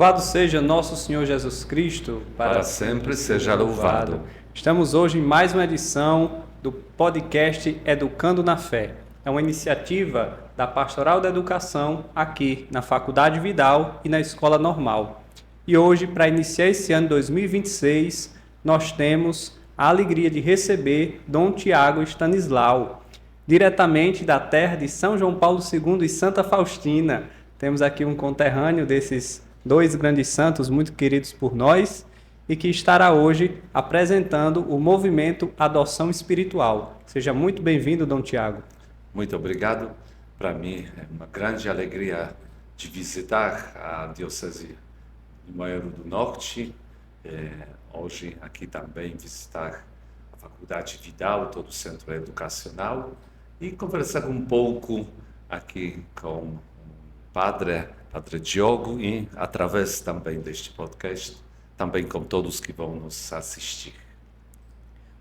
Louvado seja nosso Senhor Jesus Cristo, para sempre seja louvado. Estamos hoje em mais uma edição do podcast Educando na Fé. É uma iniciativa da Pastoral da Educação aqui na Faculdade Vidal e na Escola Normal. E hoje, para iniciar esse ano 2026, nós temos a alegria de receber Dom Tiago Stanislau, diretamente da terra de São João Paulo II e Santa Faustina. Temos aqui um conterrâneo desses dois grandes santos muito queridos por nós e que estará hoje apresentando o movimento Adoção Espiritual. Seja muito bem-vindo, Dom Tiago. Muito obrigado. Para mim é uma grande alegria de visitar a Diocese de Moeiro do Norte. Hoje aqui também visitar a Faculdade Vidal, todo o centro educacional, e conversar um pouco aqui com o Padre Diogo e através também deste podcast, também com todos que vão nos assistir.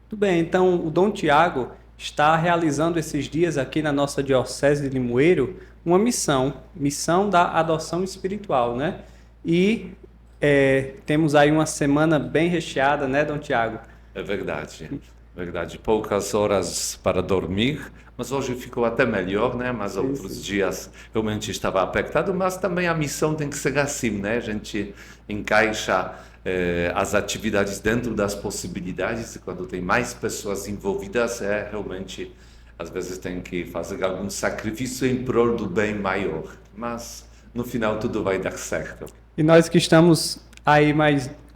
Muito bem, então o Dom Tiago está realizando esses dias aqui na nossa Diocese de Limoeiro uma missão da adoção espiritual, né? E temos aí uma semana bem recheada, né, Dom Tiago? É verdade. Poucas horas para dormir, mas hoje ficou até melhor, né? Mas outros dias realmente estava apertado, mas também a missão tem que ser assim, né? A gente encaixa as atividades dentro das possibilidades, e quando tem mais pessoas envolvidas, realmente, às vezes tem que fazer algum sacrifício em prol do bem maior, mas no final tudo vai dar certo. E nós que estamos aí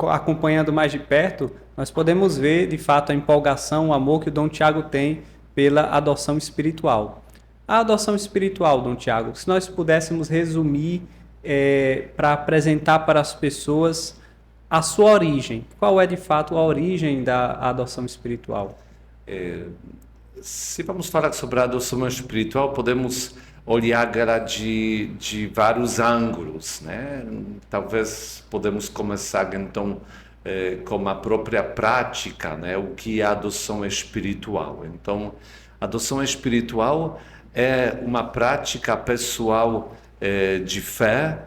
acompanhando mais de perto, nós podemos ver, de fato, a empolgação, o amor que o Dom Tiago tem pela adoção espiritual. A adoção espiritual, Dom Tiago, se nós pudéssemos resumir para apresentar para as pessoas a sua origem. Qual é, de fato, a origem da adoção espiritual? Se vamos falar sobre a adoção espiritual, podemos olhar ela de vários ângulos, né? Talvez podemos começar, então, com a própria prática, né? O que é a adoção espiritual. Então, a adoção espiritual é uma prática pessoal de fé,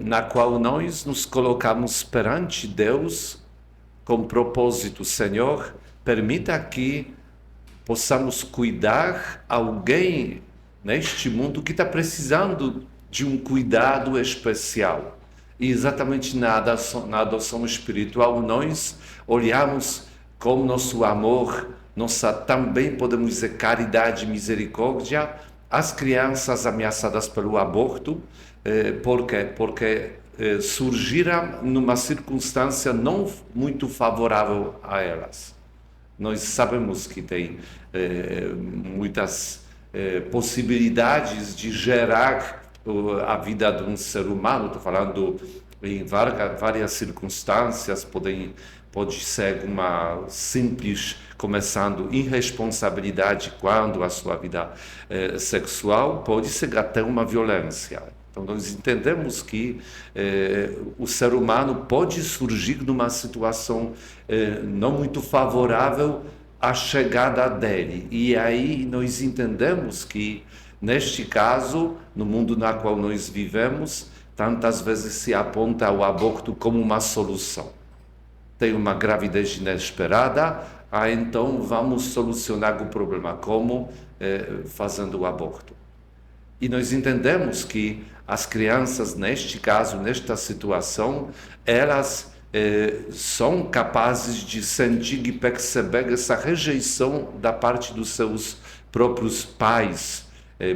na qual nós nos colocamos perante Deus com propósito: Senhor, permita que possamos cuidar alguém neste mundo que está precisando de um cuidado especial. E exatamente na adoção espiritual nós olhamos com nosso amor, nossa, também podemos dizer, caridade e misericórdia, as crianças ameaçadas pelo aborto. Por quê? Porque surgiram numa circunstância não muito favorável a elas. Nós sabemos que tem muitas possibilidades de gerar a vida de um ser humano. Estou falando em várias circunstâncias. Pode ser uma simples, começando irresponsabilidade quando a sua vida sexual, pode ser até uma violência. Então nós entendemos que o ser humano pode surgir numa situação não muito favorável à chegada dele. E aí nós entendemos que, neste caso, no mundo no qual nós vivemos, tantas vezes se aponta o aborto como uma solução. Tem uma gravidez inesperada, então vamos solucionar o problema. Como? Fazendo o aborto. E nós entendemos que as crianças, neste caso, nesta situação, elas são capazes de sentir e perceber essa rejeição da parte dos seus próprios pais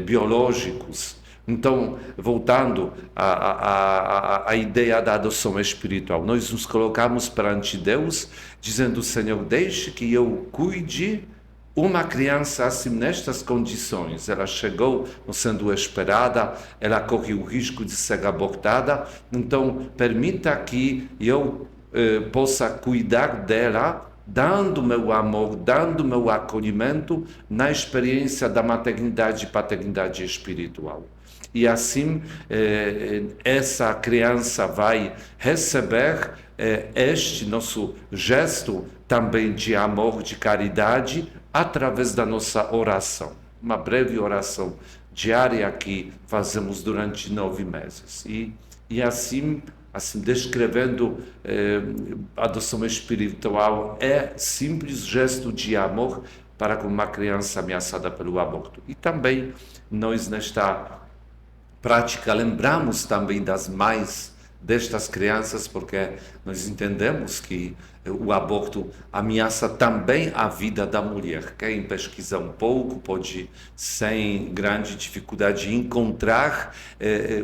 biológicos. Então, voltando à ideia da adoção espiritual, nós nos colocamos perante Deus, dizendo: Senhor, deixe que eu cuide uma criança assim, nestas condições. Ela chegou não sendo esperada, ela corre o risco de ser abortada, então permita que eu possa cuidar dela, dando meu amor, dando meu acolhimento na experiência da maternidade e paternidade espiritual. E assim, essa criança vai receber este nosso gesto também de amor, de caridade, através da nossa oração. Uma breve oração diária que fazemos durante 9 meses. E assim assim, descrevendo a adoção espiritual, é simples gesto de amor para com uma criança ameaçada pelo aborto. E também nós, nesta prática, lembramos também das mães destas crianças, porque nós entendemos que o aborto ameaça também a vida da mulher. Quem pesquisa um pouco pode, sem grande dificuldade, encontrar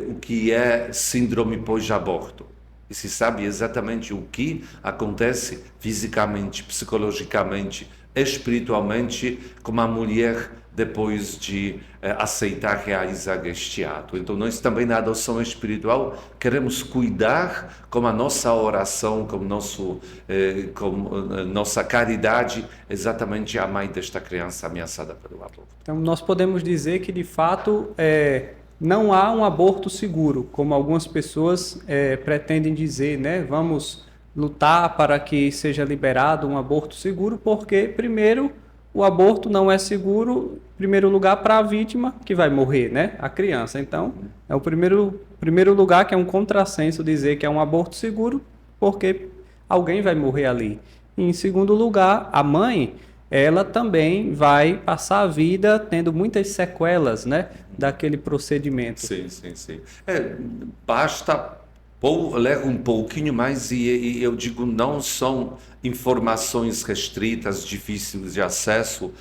o que é síndrome pós-aborto. E se sabe exatamente o que acontece fisicamente, psicologicamente, espiritualmente com a mulher depois de aceitar realizar este ato. Então nós também na adoção espiritual queremos cuidar com a nossa oração, com nossa caridade, exatamente a mãe desta criança ameaçada pelo aborto. Então nós podemos dizer que de fato não há um aborto seguro, como algumas pessoas pretendem dizer, né? Vamos lutar para que seja liberado um aborto seguro, porque primeiro o aborto não é seguro, em primeiro lugar, para a vítima que vai morrer, né? A criança. Então, é o primeiro lugar que é um contrassenso dizer que é um aborto seguro, porque alguém vai morrer ali. E, em segundo lugar, a mãe, ela também vai passar a vida tendo muitas sequelas, né? Daquele procedimento. Sim. Basta ler um pouquinho mais e eu digo, não são informações restritas, difíceis de acesso.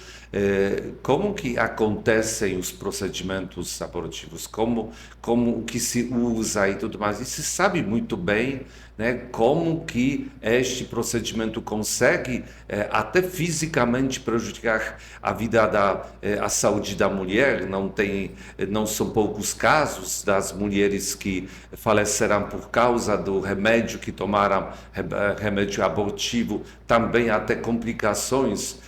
Como que acontecem os procedimentos abortivos, como o que se usa e tudo mais. E se sabe muito bem, né, como que este procedimento consegue até fisicamente prejudicar a vida a saúde da mulher. Não são poucos casos das mulheres que falecerão por causa do remédio que tomaram, remédio abortivo, também até complicações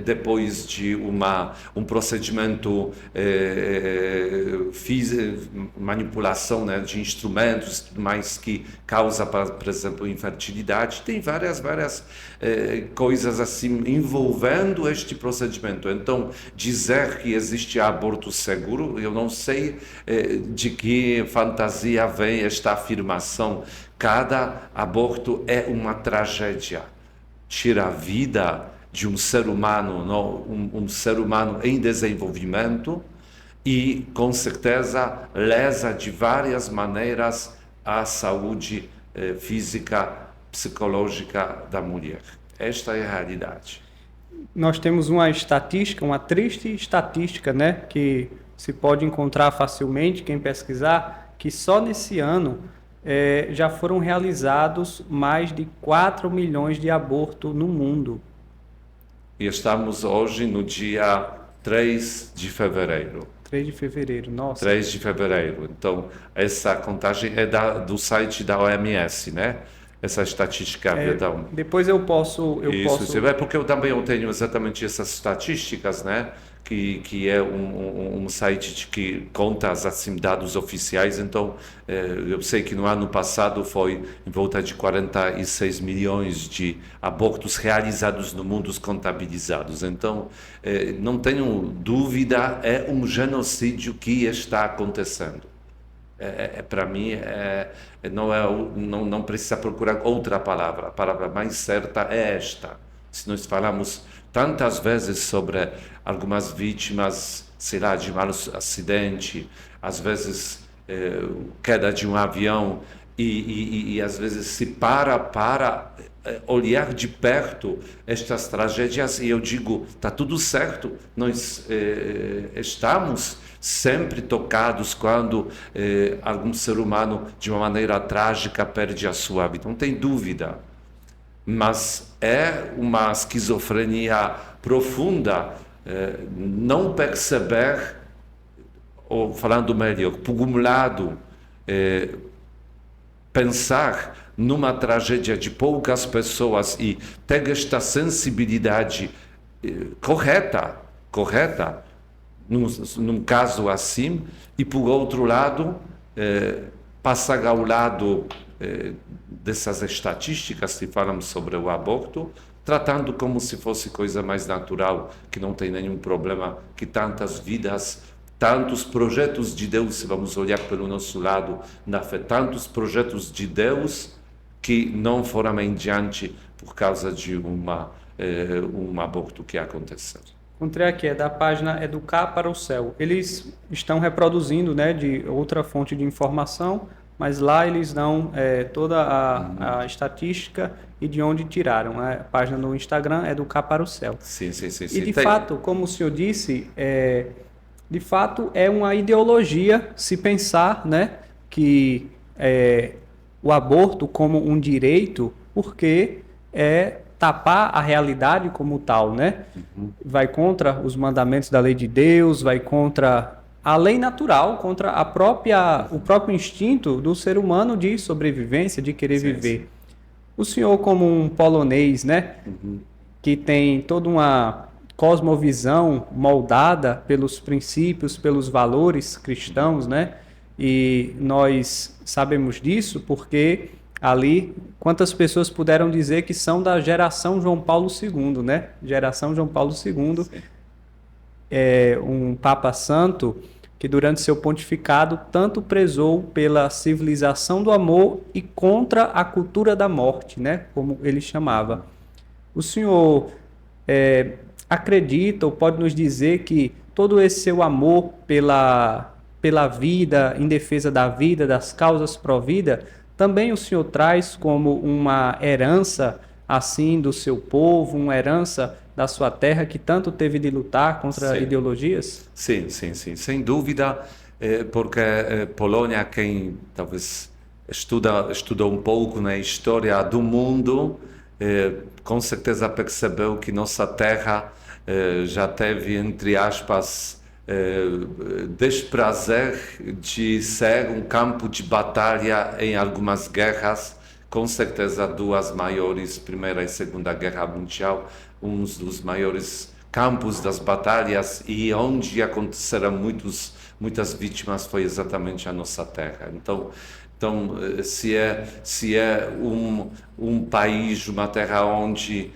depois de um procedimento manipulação, né, de instrumentos, mas que causa, por exemplo, infertilidade. Tem várias coisas assim envolvendo este procedimento. Então, dizer que existe aborto seguro, eu não sei de que fantasia vem esta afirmação. Cada aborto é uma tragédia. Tira a vida de um ser humano, um ser humano em desenvolvimento e, com certeza, lesa de várias maneiras a saúde física, psicológica da mulher. Esta é a realidade. Nós temos uma estatística, uma triste estatística, né, que se pode encontrar facilmente, quem pesquisar, que só nesse ano já foram realizados mais de 4 milhões de abortos no mundo. E estamos hoje no dia 3 de fevereiro. 3 de fevereiro, nossa. 3 de fevereiro. Então, essa contagem é do site da OMS, né? Essa estatística. Depois eu posso... É porque eu também tenho exatamente essas estatísticas, né? Que é um site que conta assim, dados oficiais. Então, eu sei que no ano passado foi em volta de 46 milhões de abortos realizados no mundo contabilizados. Então, não tenho dúvida, é um genocídio que está acontecendo. Para mim, não precisa procurar outra palavra. A palavra mais certa é esta. Se nós falamos tantas vezes sobre algumas vítimas, sei lá, de mau acidente, às vezes queda de um avião, e às vezes se para olhar de perto estas tragédias, e eu digo, está tudo certo, nós estamos sempre tocados quando algum ser humano, de uma maneira trágica, perde a sua vida, não tem dúvida. Mas é uma esquizofrenia profunda não perceber, ou falando melhor, por um lado, pensar numa tragédia de poucas pessoas e ter esta sensibilidade correta, num caso assim, e por outro lado, passar ao lado dessas estatísticas que falam sobre o aborto, tratando como se fosse coisa mais natural, que não tem nenhum problema, que tantas vidas, tantos projetos de Deus, se vamos olhar pelo nosso lado na fé, tantos projetos de Deus que não foram em diante por causa de um aborto que aconteceu. Encontrei aqui, é da página Educar para o Céu. Eles estão reproduzindo, né, de outra fonte de informação, mas lá eles dão toda a estatística e de onde tiraram. A página no Instagram é Educar para o Céu. Sim. E de fato, como o senhor disse, de fato é uma ideologia se pensar, né, que o aborto como um direito, porque tapar a realidade como tal, né? Vai contra os mandamentos da lei de Deus, vai contra a lei natural, contra o próprio instinto do ser humano de sobrevivência, de querer viver. O senhor, como um polonês, né, que tem toda uma cosmovisão moldada pelos princípios, pelos valores cristãos, né? E nós sabemos disso porque ali, quantas pessoas puderam dizer que são da geração João Paulo II, né? Geração João Paulo II, um Papa Santo que durante seu pontificado tanto prezou pela civilização do amor e contra a cultura da morte, né? Como ele chamava. O senhor acredita ou pode nos dizer que todo esse seu amor pela vida, em defesa da vida, das causas pró-vida, também o senhor traz como uma herança assim do seu povo, uma herança da sua terra que tanto teve de lutar contra ideologias? Sim, sem dúvida, porque Polônia, quem talvez estudou um pouco na história do mundo, com certeza percebeu que nossa terra já teve, entre aspas, desprazer de ser um campo de batalha em algumas guerras, com certeza duas maiores, Primeira e Segunda Guerra Mundial, um dos maiores campos das batalhas e onde aconteceram muitas vítimas foi exatamente a nossa terra. Então se é um país, uma terra onde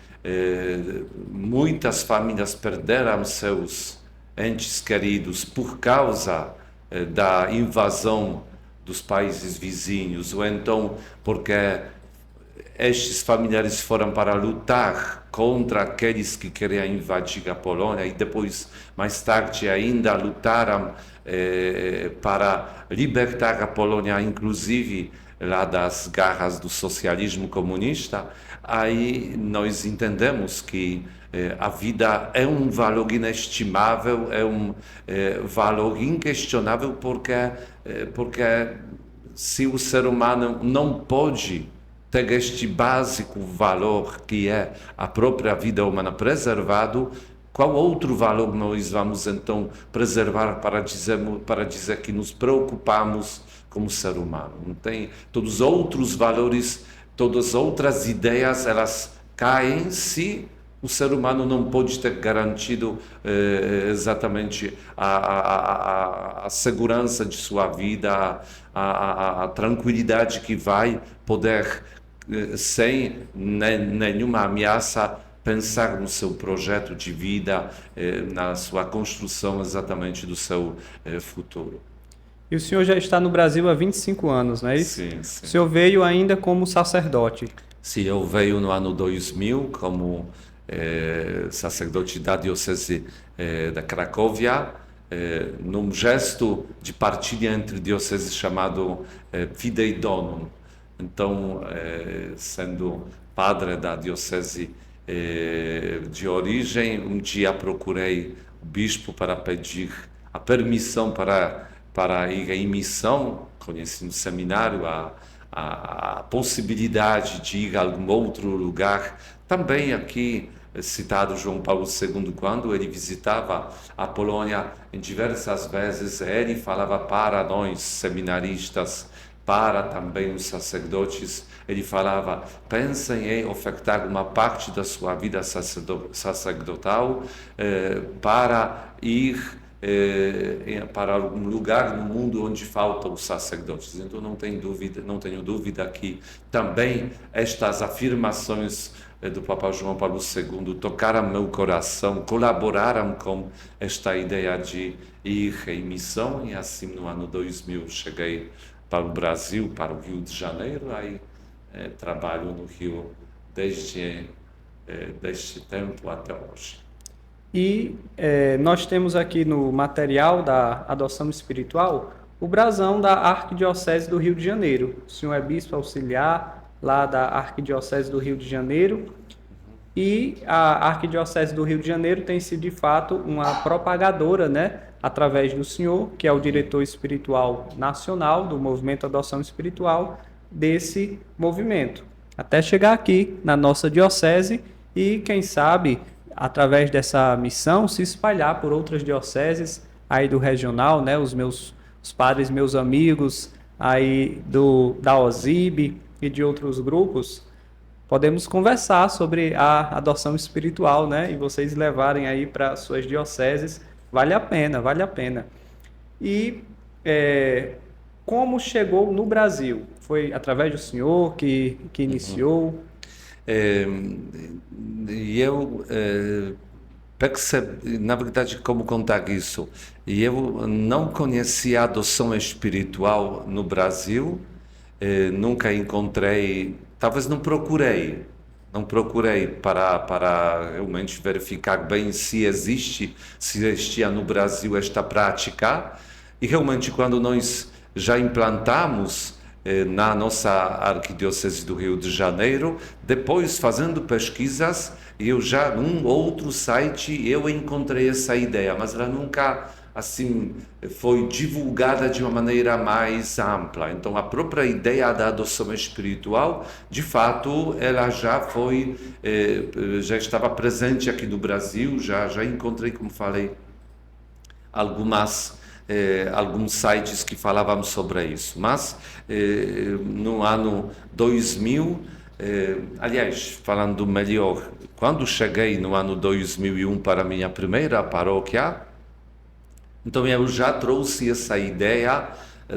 muitas famílias perderam seus entes queridos por causa da invasão dos países vizinhos, ou então porque estes familiares foram para lutar contra aqueles que queriam invadir a Polônia e depois, mais tarde ainda, lutaram para libertar a Polônia, inclusive lá das garras do socialismo comunista. Aí nós entendemos que a vida é um valor inestimável, é um valor inquestionável, porque se o ser humano não pode ter este básico valor que é a própria vida humana preservado, qual outro valor nós vamos então preservar para dizer que nos preocupamos como ser humano? Não tem todos os outros valores, todas as outras ideias, elas caem se o ser humano não pode ter garantido exatamente a segurança de sua vida, a tranquilidade que vai poder, sem nenhuma ameaça, pensar no seu projeto de vida, na sua construção exatamente do seu futuro. E o senhor já está no Brasil há 25 anos, não é isso? Sim. O senhor veio ainda como sacerdote. Sim, eu veio no ano 2000 como sacerdote da Diocese da Cracóvia, num gesto de partilha entre dioceses chamado Fidei Donum. Então, sendo padre da diocese de origem, um dia procurei o bispo para pedir a permissão para ir em missão, conheci no seminário a possibilidade de ir a algum outro lugar, também aqui citado João Paulo II, quando ele visitava a Polônia em diversas vezes, ele falava para nós seminaristas, para também os sacerdotes, ele falava: pensem em ofertar uma parte da sua vida sacerdotal para ir para algum lugar no mundo onde faltam os sacerdotes. Então não tenho dúvida que também estas afirmações do Papa João Paulo II tocaram meu coração, colaboraram com esta ideia de ir em missão, e assim no ano 2000 cheguei para o Brasil, para o Rio de Janeiro, aí trabalho no Rio desde tempo até hoje. E nós temos aqui no material da adoção espiritual o brasão da Arquidiocese do Rio de Janeiro. O senhor é bispo auxiliar lá da Arquidiocese do Rio de Janeiro, e a Arquidiocese do Rio de Janeiro tem sido de fato uma propagadora, né, através do senhor, que é o diretor espiritual nacional do movimento Adoção Espiritual, desse movimento, até chegar aqui na nossa diocese e, quem sabe, através dessa missão, se espalhar por outras dioceses aí do regional, né? Os padres, meus amigos aí da OSIB e de outros grupos, podemos conversar sobre a adoção espiritual, né? E vocês levarem aí para suas dioceses, vale a pena, vale a pena. E como chegou no Brasil? Foi através do senhor que iniciou? E eu percebi, na verdade, como contar isso? Eu não conhecia a adoção espiritual no Brasil, nunca encontrei, talvez não procurei para realmente verificar bem se existia no Brasil esta prática, e realmente quando nós já implantamos na nossa Arquidiocese do Rio de Janeiro, depois fazendo pesquisas, eu já num outro site eu encontrei essa ideia, mas ela nunca assim foi divulgada de uma maneira mais ampla. Então a própria ideia da adoção espiritual, de fato, ela já estava presente aqui no Brasil, já encontrei, como falei, alguns sites que falavam sobre isso, mas no ano 2000, aliás, falando melhor, quando cheguei no ano 2001 para a minha primeira paróquia, então eu já trouxe essa ideia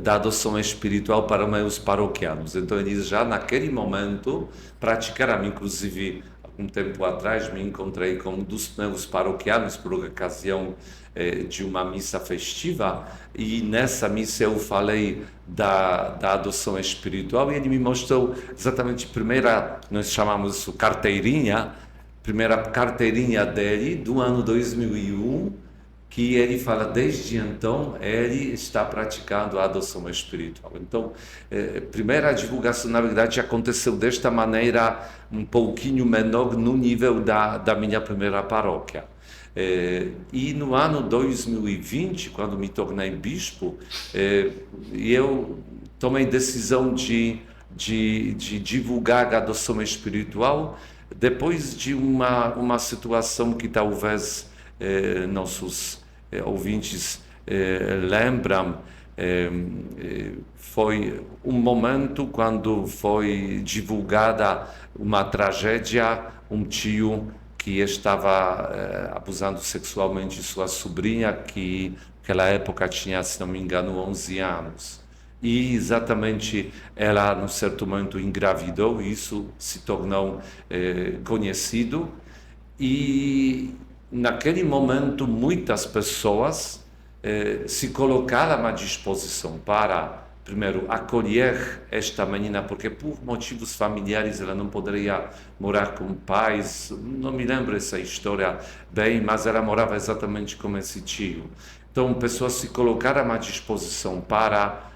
da adoção espiritual para meus paroquianos. Então eles já naquele momento praticaram, inclusive algum tempo atrás me encontrei com um dos meus paroquianos por ocasião de uma missa festiva, e nessa missa eu falei da adoção espiritual, e ele me mostrou exatamente nós chamamos isso primeira carteirinha dele do ano 2001, que ele fala desde então ele está praticando a adoção espiritual. Então, a primeira divulgação, na verdade, aconteceu desta maneira um pouquinho menor no nível da minha primeira paróquia. E no ano 2020, quando me tornei bispo, eu tomei decisão de divulgar a adoção espiritual depois de uma situação que talvez nossos ouvintes lembram. Foi um momento quando foi divulgada uma tragédia, um tio que estava abusando sexualmente de sua sobrinha, que naquela época tinha, se não me engano, 11 anos. E exatamente ela, num certo momento, engravidou, e isso se tornou conhecido. E naquele momento, muitas pessoas se colocaram à disposição para, primeiro, acolher esta menina, porque por motivos familiares ela não poderia morar com pais, não me lembro essa história bem, mas ela morava exatamente com esse tio. Então, pessoas se colocaram à disposição para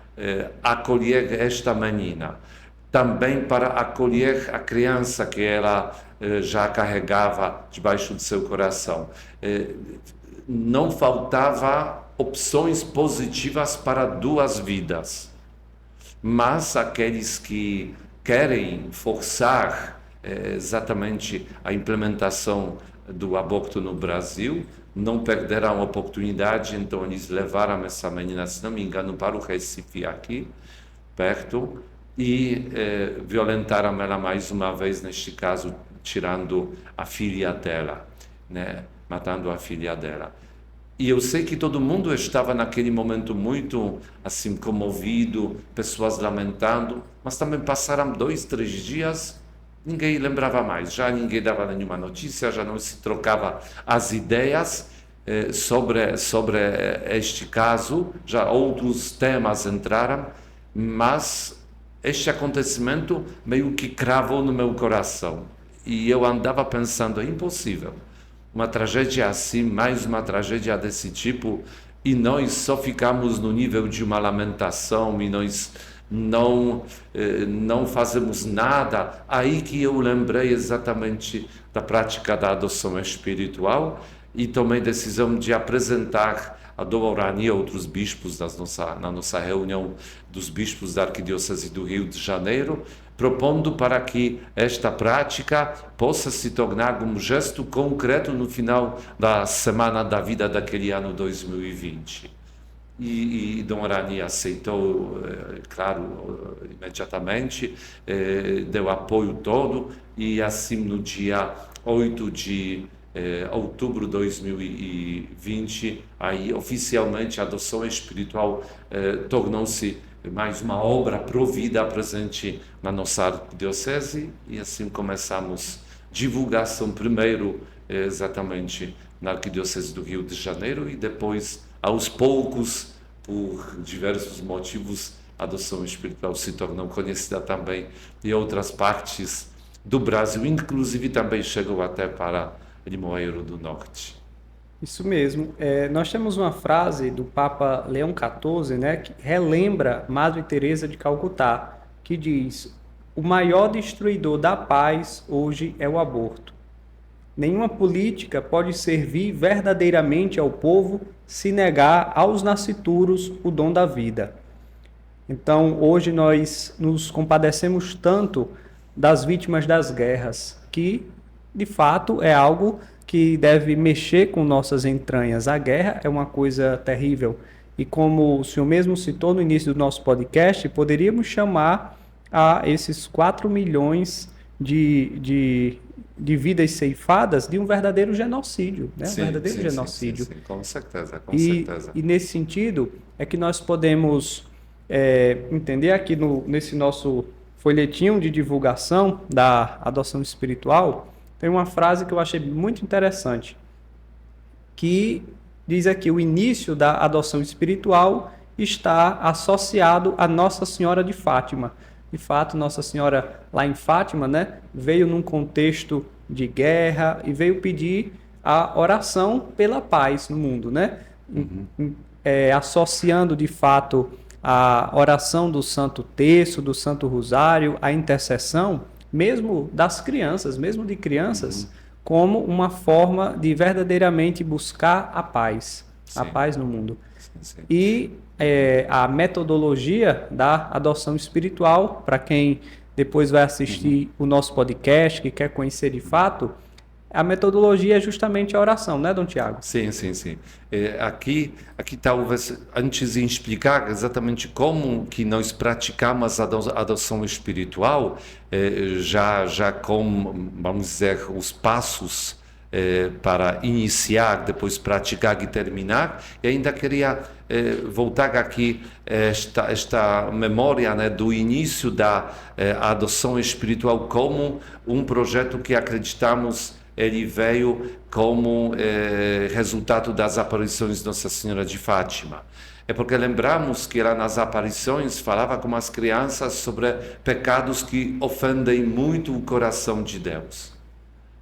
acolher esta menina, também para acolher a criança que ela já carregava debaixo do seu coração. Não faltava opções positivas para duas vidas, mas aqueles que querem forçar exatamente a implementação do aborto no Brasil não perderam a oportunidade, então eles levaram essa menina, se não me engano, para o Recife, aqui perto, e violentaram ela mais uma vez, neste caso, tirando a filha dela, né? Matando a filha dela. E eu sei que todo mundo estava naquele momento muito assim comovido, pessoas lamentando, mas também passaram 2, 3 dias, ninguém lembrava mais, já ninguém dava nenhuma notícia, já não se trocava as ideias sobre este caso, já outros temas entraram, mas este acontecimento meio que cravou no meu coração. E eu andava pensando, é impossível. Uma tragédia assim, mais uma tragédia desse tipo, e nós só ficamos no nível de uma lamentação e nós não fazemos nada. Aí que eu lembrei exatamente da prática da adoção espiritual e tomei decisão de apresentar a Dom Orani e outros bispos na nossa reunião dos bispos da Arquidiocese do Rio de Janeiro, propondo para que esta prática possa se tornar um gesto concreto no final da Semana da Vida daquele ano 2020. E Dom Orani aceitou, claro, imediatamente, deu apoio todo, e assim no dia 8 de outubro de 2020, aí oficialmente a adoção espiritual tornou-se mais uma obra provida presente na nossa arquidiocese, e assim começamos divulgação primeiro exatamente na Arquidiocese do Rio de Janeiro e depois, aos poucos, por diversos motivos, a adoção espiritual se tornou conhecida também em outras partes do Brasil, inclusive também chegou até para Limoeiro do Norte. Isso mesmo. Nós temos uma frase do Papa Leão XIV, né, que relembra Madre Teresa de Calcutá, que diz: o maior destruidor da paz hoje é o aborto. Nenhuma política pode servir verdadeiramente ao povo se negar aos nascituros o dom da vida. Então, hoje nós nos compadecemos tanto das vítimas das guerras, que, de fato, é algo que deve mexer com nossas entranhas. A guerra é uma coisa terrível. E como o senhor mesmo citou no início do nosso podcast, poderíamos chamar a esses 4 milhões de vidas ceifadas de um verdadeiro genocídio, né? Sim, Um verdadeiro sim, genocídio. sim, com certeza, com certeza. E nesse sentido é que nós podemos entender aqui nesse nosso folhetinho de divulgação da adoção espiritual, tem uma frase que eu achei muito interessante, que diz aqui: o início da adoção espiritual está associado a Nossa Senhora de Fátima. De fato, Nossa Senhora lá em Fátima, né, veio num contexto de guerra e veio pedir a oração pela paz no mundo, né? Associando de fato a oração do Santo Terço, do Santo Rosário, a intercessão, mesmo das crianças, mesmo de crianças, como uma forma de verdadeiramente buscar a paz no mundo. Sim. E a metodologia da adoção espiritual, para quem depois vai assistir o nosso podcast, que quer conhecer de fato, a metodologia é justamente a oração, né, Dom Tiago? Sim. Aqui talvez, antes de explicar exatamente como que nós praticamos a adoção espiritual, já com, vamos dizer, os passos para iniciar, depois praticar e terminar, e ainda queria voltar aqui esta memória, né, do início da adoção espiritual como um projeto que acreditamos ele veio como resultado das aparições de Nossa Senhora de Fátima. É porque lembramos que ela nas aparições falava com as crianças sobre pecados que ofendem muito o coração de Deus.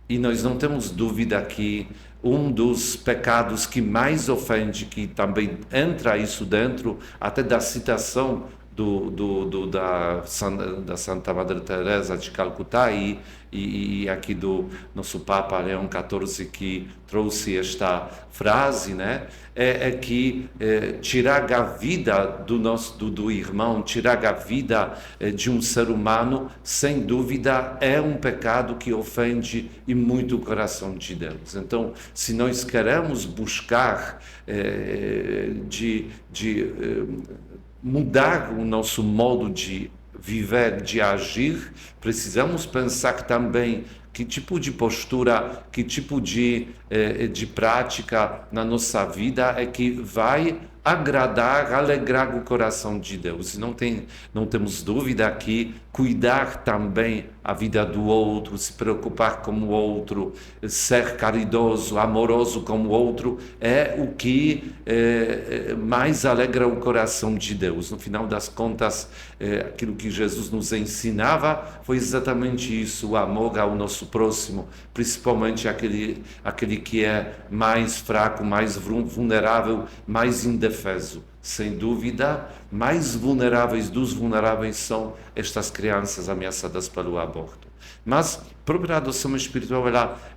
E nós não temos dúvida que um dos pecados que mais ofende, que também entra isso dentro, até da citação da Santa Madre Teresa de Calcutá e aqui do nosso Papa Leão XIV, que trouxe esta frase, né? Que tirar a vida do irmão, tirar a vida de um ser humano, sem dúvida é um pecado que ofende e muito o coração de Deus. Então, se nós queremos buscar mudar o nosso modo de viver, de agir, precisamos pensar também que tipo de postura, que tipo de prática na nossa vida é que vai agradar, alegrar o coração de Deus. Não temos dúvida que cuidar também a vida do outro, se preocupar com o outro, ser caridoso, amoroso com o outro, é o que mais alegra o coração de Deus. No final das contas, aquilo que Jesus nos ensinava foi exatamente isso, o amor ao nosso próximo, principalmente aquele que é mais fraco, mais vulnerável, mais indefeso. Sem dúvida, mais vulneráveis dos vulneráveis são estas crianças ameaçadas pelo aborto. Mas a própria adoção espiritual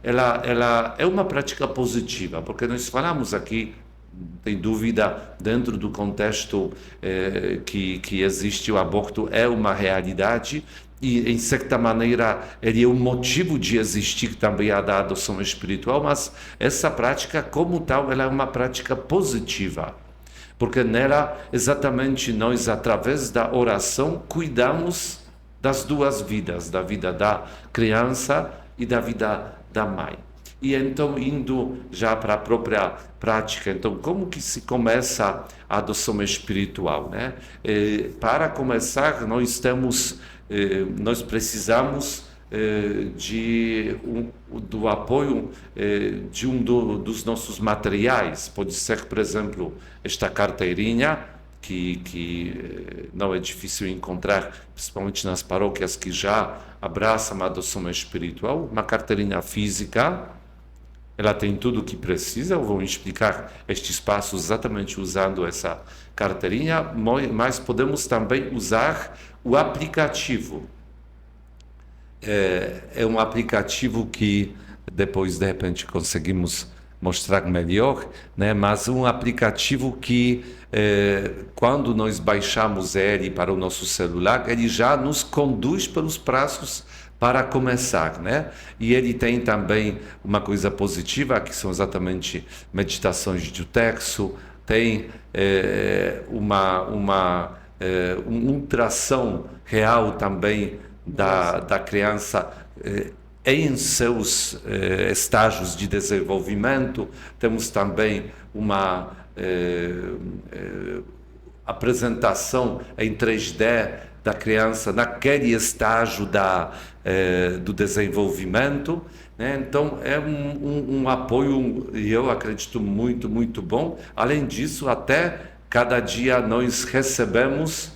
ela é uma prática positiva, porque nós falamos aqui, não tem dúvida, dentro do contexto que existe o aborto, é uma realidade, e em certa maneira ele é um motivo de existir também a da adoção espiritual, mas essa prática como tal ela é uma prática positiva. Porque nela, exatamente, nós, através da oração, cuidamos das duas vidas, da vida da criança e da vida da mãe. E então, indo já para a própria prática, então, como que se começa a adoção espiritual, né? Para começar, nós precisamos do apoio de dos nossos materiais. Pode ser, por exemplo, esta carteirinha, que não é difícil encontrar, principalmente nas paróquias que já abraçam a adoção espiritual, uma carteirinha física. Ela tem tudo o que precisa. Eu vou explicar estes passos exatamente usando essa carteirinha, mas podemos também usar o aplicativo. É um aplicativo que depois, de repente, conseguimos mostrar melhor, né? Mas um aplicativo que, quando nós baixamos ele para o nosso celular, ele já nos conduz pelos passos para começar, né? E ele tem também uma coisa positiva, que são exatamente meditações de texto, tem uma ultrassom real também da criança em seus estágios de desenvolvimento. Temos também uma apresentação em 3D da criança naquele estágio do desenvolvimento, né? Então é um apoio, e eu acredito, muito, muito bom. Além disso, até cada dia nós recebemos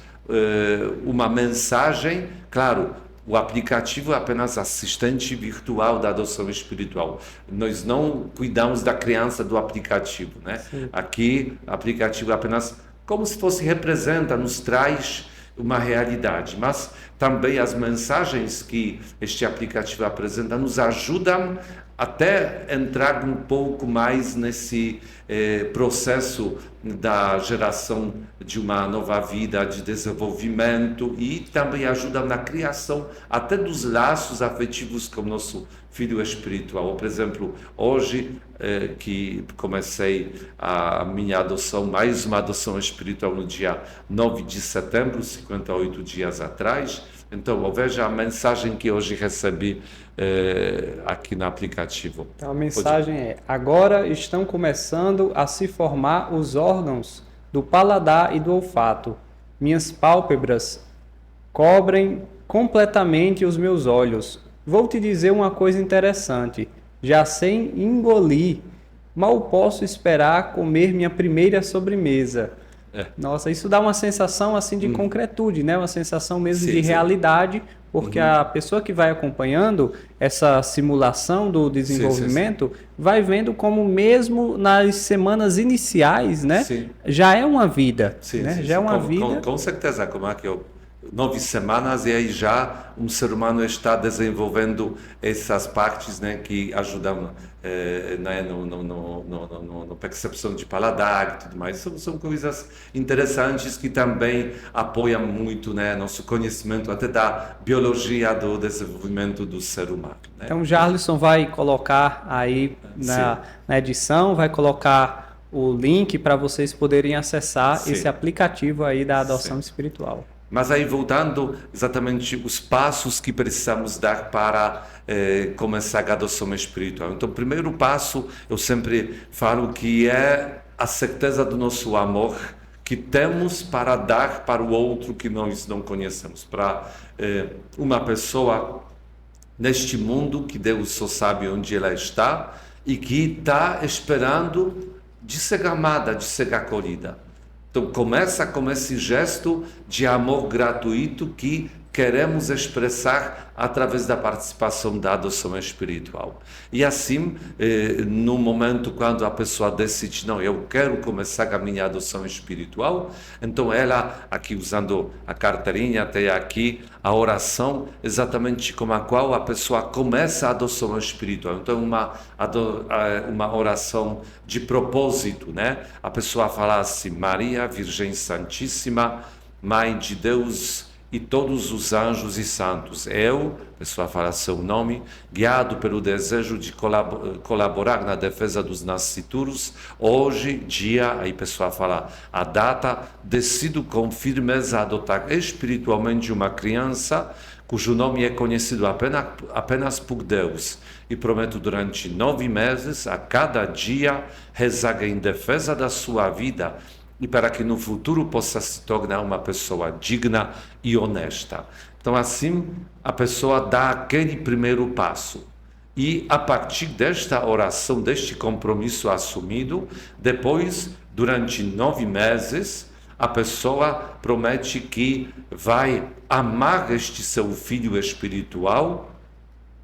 uma mensagem. Claro, o aplicativo é apenas assistente virtual da adoção espiritual. Nós não cuidamos da criança do aplicativo, né? Sim. Aqui, o aplicativo é apenas como se fosse representa, nos traz uma realidade, mas também as mensagens que este aplicativo apresenta nos ajudam até entrar um pouco mais nesse processo da geração de uma nova vida, de desenvolvimento, e também ajudam na criação até dos laços afetivos com o nosso filho espiritual. Por exemplo, hoje que comecei a minha adoção, mais uma adoção espiritual no dia 9 de setembro, 58 dias atrás. Então, veja a mensagem que hoje recebi aqui no aplicativo. Então, a mensagem é: agora estão começando a se formar os órgãos do paladar e do olfato. Minhas pálpebras cobrem completamente os meus olhos. Vou te dizer uma coisa interessante. Já sei engolir. Mal posso esperar comer minha primeira sobremesa. Nossa, isso dá uma sensação assim de concretude, né? Uma sensação mesmo de realidade, porque a pessoa que vai acompanhando essa simulação do desenvolvimento vai vendo como mesmo nas semanas iniciais, né? Já é uma vida, né? Já é uma vida. Com certeza, como é que 9 semanas e aí já um ser humano está desenvolvendo essas partes, né, que ajudam né, no percepção de paladar e tudo mais. São coisas interessantes que também apoiam muito, né, nosso conhecimento até da biologia do desenvolvimento do ser humano, né? Então, Jarlison vai colocar aí na edição, vai colocar o link para vocês poderem acessar esse aplicativo aí da adoção espiritual. Mas aí voltando exatamente os passos que precisamos dar para começar a adoção espiritual. Então, o primeiro passo, eu sempre falo que é a certeza do nosso amor que temos para dar para o outro que nós não conhecemos, para uma pessoa neste mundo que Deus só sabe onde ela está e que está esperando de ser amada, de ser acolhida. Então começa com esse gesto de amor gratuito que queremos expressar através da participação da adoção espiritual. E assim, no momento quando a pessoa decide, não, eu quero começar a minha adoção espiritual, então ela, aqui usando a carteirinha, até aqui a oração, exatamente como a qual a pessoa começa a adoção espiritual. Então, uma oração de propósito, né? A pessoa fala assim: Maria, Virgem Santíssima, Mãe de Deus e todos os anjos e santos, eu, a pessoa fala seu nome, guiado pelo desejo de colaborar na defesa dos nascituros, hoje, dia, aí a pessoa fala a data, decido com firmeza adotar espiritualmente uma criança cujo nome é conhecido apenas por Deus, e prometo durante 9 meses, a cada dia, rezar em defesa da sua vida, e para que no futuro possa se tornar uma pessoa digna e honesta. Então, assim, a pessoa dá aquele primeiro passo. E, a partir desta oração, deste compromisso assumido, depois, durante 9 meses, a pessoa promete que vai amar este seu filho espiritual,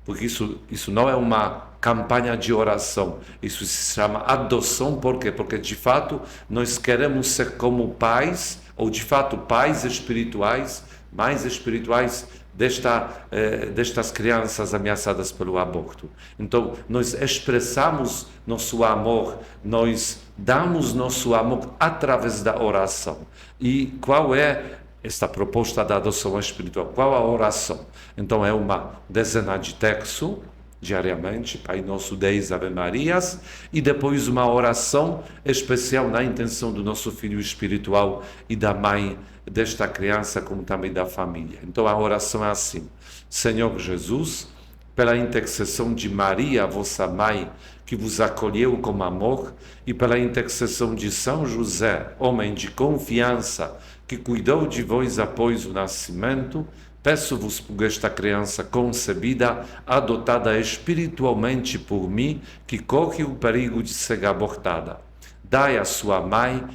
porque isso não é uma campanha de oração, isso se chama adoção. Por quê? Porque de fato nós queremos ser como pais, ou de fato pais espirituais, mães espirituais destas crianças ameaçadas pelo aborto. Então nós expressamos nosso amor, nós damos nosso amor através da oração. E qual é esta proposta da adoção espiritual? Qual a oração? Então é uma dezena de textos diariamente, Pai Nosso, 10 Ave Marias, e depois uma oração especial na intenção do nosso filho espiritual e da mãe desta criança, como também da família. Então a oração é assim: Senhor Jesus, pela intercessão de Maria, vossa mãe, que vos acolheu com amor, e pela intercessão de São José, homem de confiança, que cuidou de vós após o nascimento, peço-vos por esta criança concebida, adotada espiritualmente por mim, que corre o perigo de ser abortada. Dai à sua mãe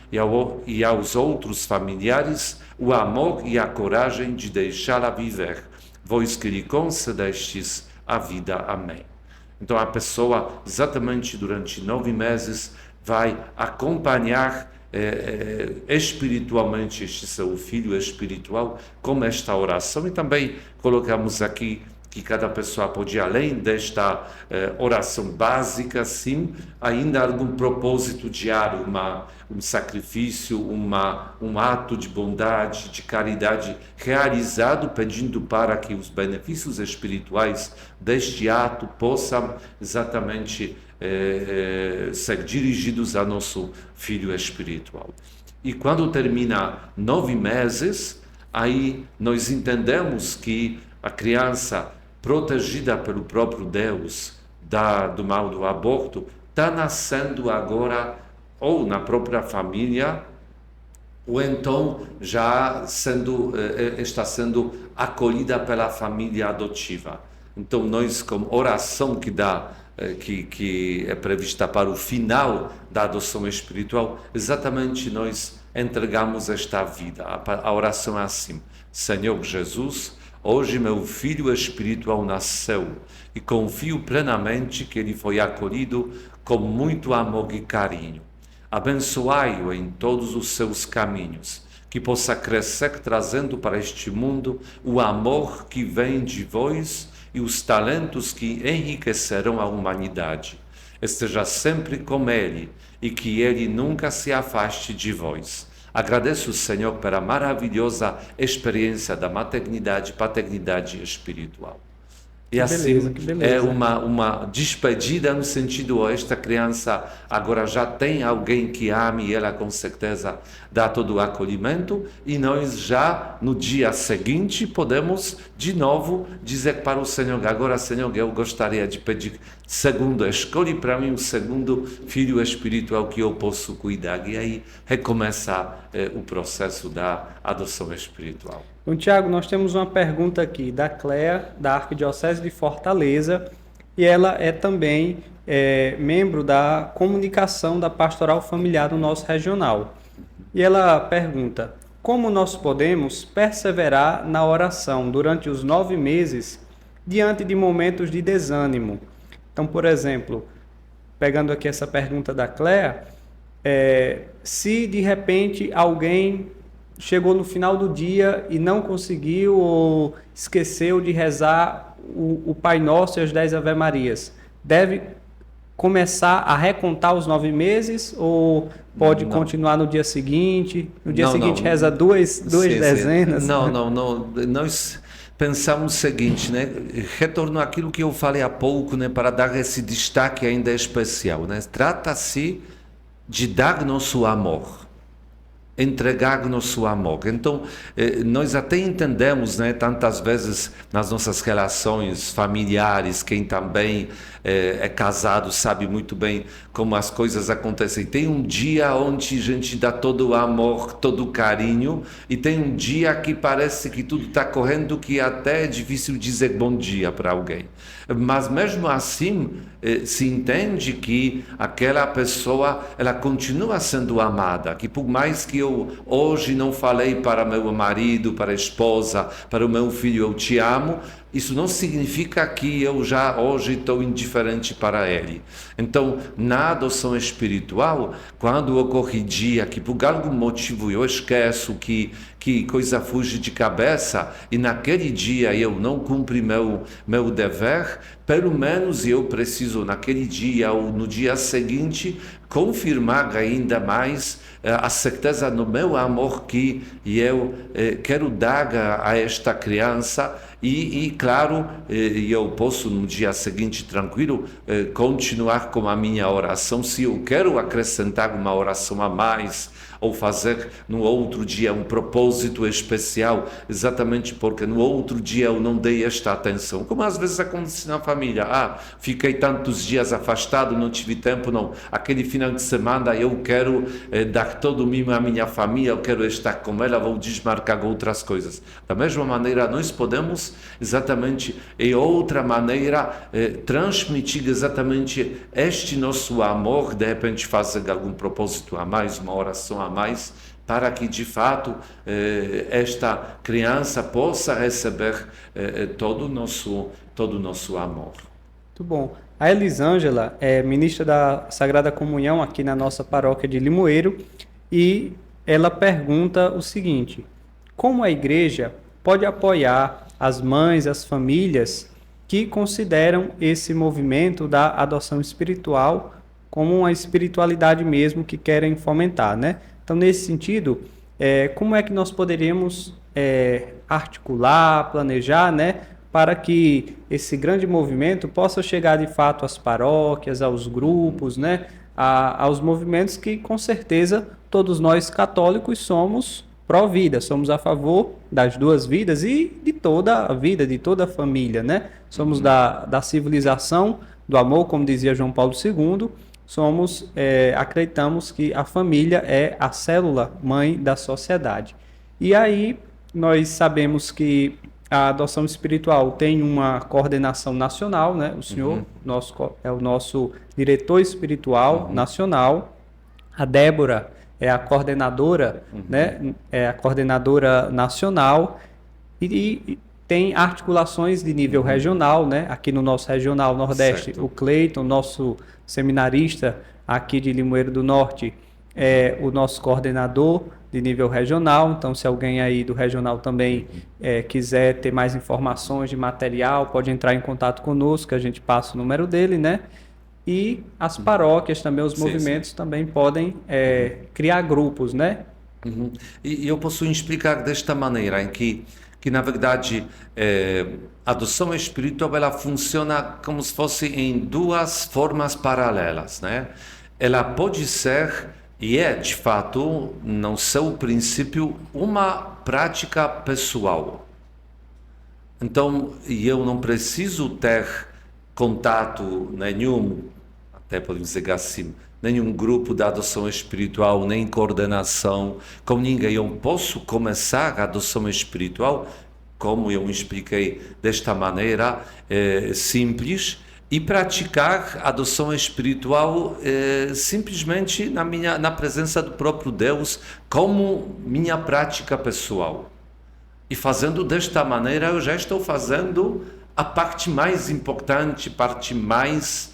e aos outros familiares o amor e a coragem de deixá-la viver, vós que lhe concedestes a vida. Amém. Então a pessoa, exatamente durante 9 meses, vai acompanhar espiritualmente este seu filho espiritual com esta oração. E também colocamos aqui que cada pessoa pode, além desta oração básica, sim, ainda algum propósito diário, um sacrifício, um ato de bondade, de caridade realizado, pedindo para que os benefícios espirituais deste ato possam exatamente ser dirigidos a nosso filho espiritual. E quando termina 9 meses, aí nós entendemos que a criança, protegida pelo próprio Deus do mal do aborto, está nascendo agora ou na própria família, ou então já está sendo acolhida pela família adotiva. Então nós, com oração que é prevista para o final da adoção espiritual, exatamente nós entregamos esta vida. A oração é assim: Senhor Jesus, hoje meu filho espiritual nasceu e confio plenamente que ele foi acolhido com muito amor e carinho. Abençoai-o em todos os seus caminhos, que possa crescer trazendo para este mundo o amor que vem de vós e os talentos que enriquecerão a humanidade. Esteja sempre com ele e que ele nunca se afaste de vós. Agradeço, Senhor, pela maravilhosa experiência da maternidade e paternidade espiritual. E Que assim beleza, que beleza. é uma despedida no sentido, ó, esta criança agora já tem alguém que ame e ela com certeza dá todo o acolhimento, e nós já no dia seguinte podemos de novo dizer para o Senhor: agora, Senhor, eu gostaria de pedir segundo, escolhe para mim o segundo filho espiritual que eu posso cuidar. E aí recomeça o processo da adoção espiritual. Então, Tiago, nós temos uma pergunta aqui da Cléa, da Arquidiocese de Fortaleza, e ela é também membro da comunicação da Pastoral Familiar do nosso regional. E ela pergunta: como nós podemos perseverar na oração durante os 9 meses diante de momentos de desânimo? Então, por exemplo, pegando aqui essa pergunta da Cléa, se de repente alguém chegou no final do dia e não conseguiu ou esqueceu de rezar o Pai Nosso e as 10 Ave-Marias, deve começar a recontar os 9 meses ou pode continuar no dia seguinte? No dia seguinte reza duas dezenas? Não. Nós pensamos o seguinte, né? Retorno àquilo que eu falei há pouco, né? Para dar esse destaque ainda especial, né? Trata-se de dar nosso amor, entregar nosso amor. Então, nós até entendemos, né, tantas vezes nas nossas relações familiares, quem também é casado sabe muito bem como as coisas acontecem. Tem um dia onde a gente dá todo o amor, todo o carinho, e tem um dia que parece que tudo está correndo, que até é difícil dizer bom dia para alguém. Mas mesmo assim, se entende que aquela pessoa, ela continua sendo amada, que por mais que eu hoje não falei para meu marido, para a esposa, para o meu filho, eu te amo, isso não significa que eu já hoje estou indiferente para ele. Então, na adoção espiritual, quando ocorre dia que por algum motivo eu esqueço que coisa fuge de cabeça e naquele dia eu não cumpri meu dever, pelo menos eu preciso naquele dia ou no dia seguinte confirmar ainda mais a certeza no meu amor que eu quero dar a esta criança. E claro, eu posso no dia seguinte tranquilo continuar com a minha oração. Se eu quero acrescentar uma oração a mais ou fazer no outro dia um propósito especial, exatamente porque no outro dia eu não dei esta atenção, como às vezes acontece na família. Fiquei tantos dias afastado, não tive tempo, não. Aquele final de semana eu quero dar todo o mimo à minha família, eu quero estar com ela, vou desmarcar outras coisas. Da mesma maneira, nós podemos exatamente, em outra maneira, transmitir exatamente este nosso amor, de repente fazer algum propósito a mais, uma oração a mais, para que de fato esta criança possa receber todo o nosso amor. Muito bom. A Elisângela é ministra da Sagrada Comunhão aqui na nossa paróquia de Limoeiro, e ela pergunta o seguinte: como a igreja pode apoiar as mães, as famílias que consideram esse movimento da adoção espiritual como uma espiritualidade mesmo que querem fomentar, né? Então, nesse sentido, como é que nós poderíamos articular, planejar, né, para que esse grande movimento possa chegar de fato às paróquias, aos grupos, né, aos movimentos que, com certeza, todos nós católicos somos pró-vida, somos a favor das duas vidas e de toda a vida, de toda a família, né? Somos da civilização, do amor, como dizia João Paulo II, acreditamos que a família é a célula mãe da sociedade. E aí nós sabemos que a adoção espiritual tem uma coordenação nacional, né? O senhor é o nosso diretor espiritual nacional. A Débora é a coordenadora, né? É a coordenadora nacional e tem articulações de nível regional, né? Aqui no nosso regional Nordeste, certo. O Cleiton, nosso seminarista aqui de Limoeiro do Norte, é o nosso coordenador de nível regional. Então, se alguém aí do regional também quiser ter mais informações de material, pode entrar em contato conosco, a gente passa o número dele, né? E as paróquias também, os movimentos também podem criar grupos, né? E eu posso explicar desta maneira, em que que na verdade a adoção espiritual ela funciona como se fosse em duas formas paralelas, né? Ela pode ser e é de fato no seu princípio uma prática pessoal. Então eu não preciso ter contato nenhum, até podemos dizer assim, nenhum grupo de adoção espiritual, nem coordenação com ninguém. Eu posso começar a adoção espiritual, como eu expliquei, desta maneira simples, e praticar a adoção espiritual simplesmente na presença do próprio Deus, como minha prática pessoal. E fazendo desta maneira, eu já estou fazendo a parte mais importante, parte mais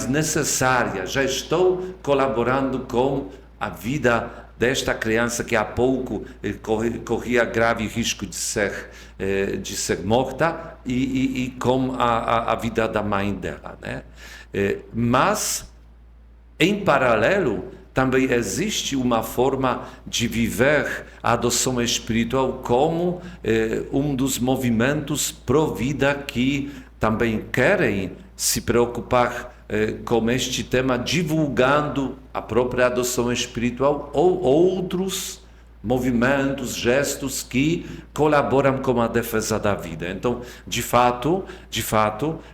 necessária. Já estou colaborando com a vida desta criança que há pouco corria grave risco de ser morta e com a vida da mãe dela, né? Mas, em paralelo, também existe uma forma de viver a adoção espiritual como um dos movimentos pró-vida que também querem se preocupar com este tema, divulgando a própria adoção espiritual ou outros movimentos, gestos que colaboram com a defesa da vida. Então, de fato,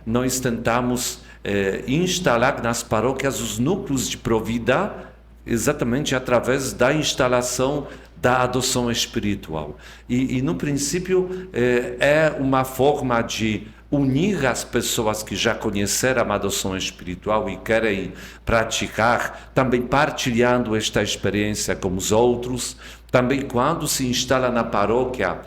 nós tentamos instalar nas paróquias os núcleos de pró-vida exatamente através da instalação da adoção espiritual. E no princípio, é uma forma de unir as pessoas que já conheceram a adoção espiritual e querem praticar, também partilhando esta experiência com os outros. Também quando se instala na paróquia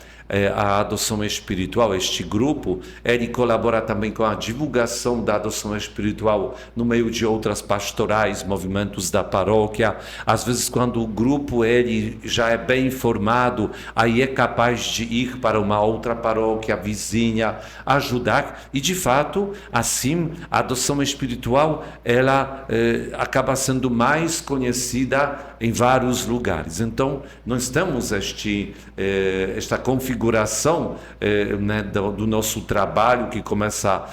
a adoção espiritual, este grupo, ele colabora também com a divulgação da adoção espiritual no meio de outras pastorais, movimentos da paróquia. Às vezes, quando o grupo ele já é bem formado, aí é capaz de ir para uma outra paróquia vizinha, ajudar, e de fato, assim, a adoção espiritual ela acaba sendo mais conhecida em vários lugares. Então, nós temos esta configuração né, do nosso trabalho que começa,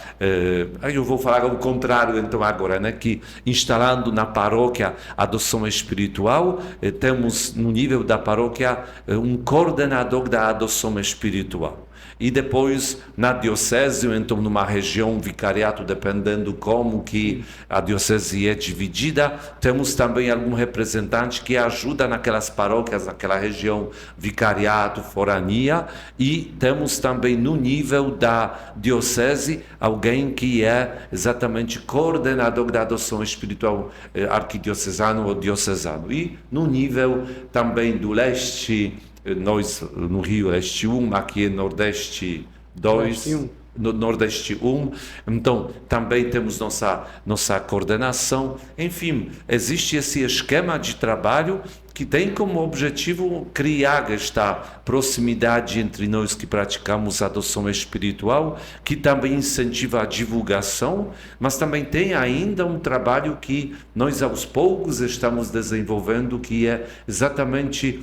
eu vou falar o contrário então agora, né, que instalando na paróquia a adoção espiritual, temos no nível da paróquia um coordenador da adoção espiritual. E depois na diocese, então numa região, vicariato, dependendo como que a diocese é dividida, temos também algum representante que ajuda naquelas paróquias, naquela região, vicariato, forania, e temos também no nível da diocese alguém que é exatamente coordenador da adoção espiritual arquidiocesano ou diocesano. E no nível também do leste, nós no Rio Leste 1, aqui em Nordeste 2, no Nordeste 1, então também temos nossa coordenação. Enfim, existe esse esquema de trabalho que tem como objetivo criar esta proximidade entre nós que praticamos a adoção espiritual, que também incentiva a divulgação, mas também tem ainda um trabalho que nós aos poucos estamos desenvolvendo, que é exatamente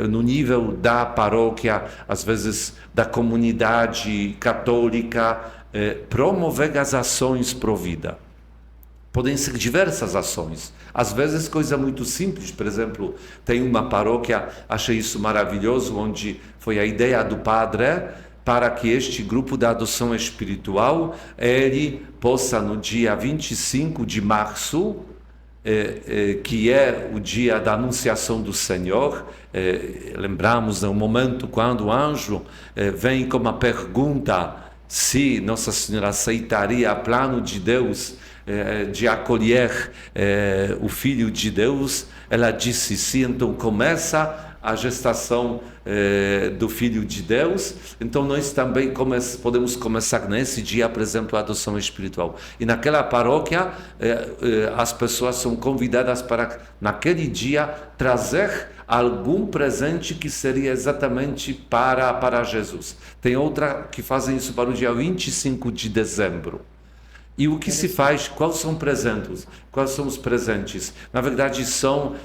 no nível da paróquia, às vezes da comunidade católica, promover as ações pró-vida. Podem ser diversas ações, às vezes coisa muito simples. Por exemplo, tem uma paróquia, achei isso maravilhoso, onde foi a ideia do padre para que este grupo de adoção espiritual, ele possa no dia 25 de março, que é o dia da Anunciação do Senhor, lembramos no momento quando o anjo vem com uma pergunta se Nossa Senhora aceitaria o plano de Deus de acolher o Filho de Deus. Ela disse sim, então começa a gestação do Filho de Deus. Então nós também podemos começar nesse dia, por exemplo, a adoção espiritual. E naquela paróquia as pessoas são convidadas para naquele dia trazer algum presente que seria exatamente para Jesus. Tem outra que fazem isso para o dia 25 de dezembro. E o que se faz? Quais são presentes? Quais são os presentes? Na verdade, são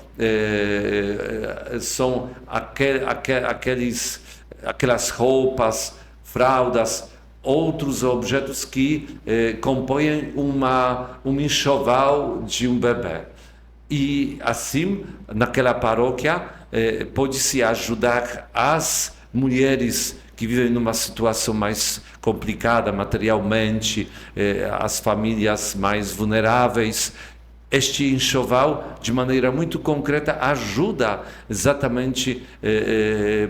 aqueles aquelas roupas, fraldas, outros objetos que compõem um enxoval de um bebê. E assim, naquela paróquia, pode-se ajudar as mulheres que vivem numa situação mais complicada materialmente, as famílias mais vulneráveis. Este enxoval, de maneira muito concreta, ajuda exatamente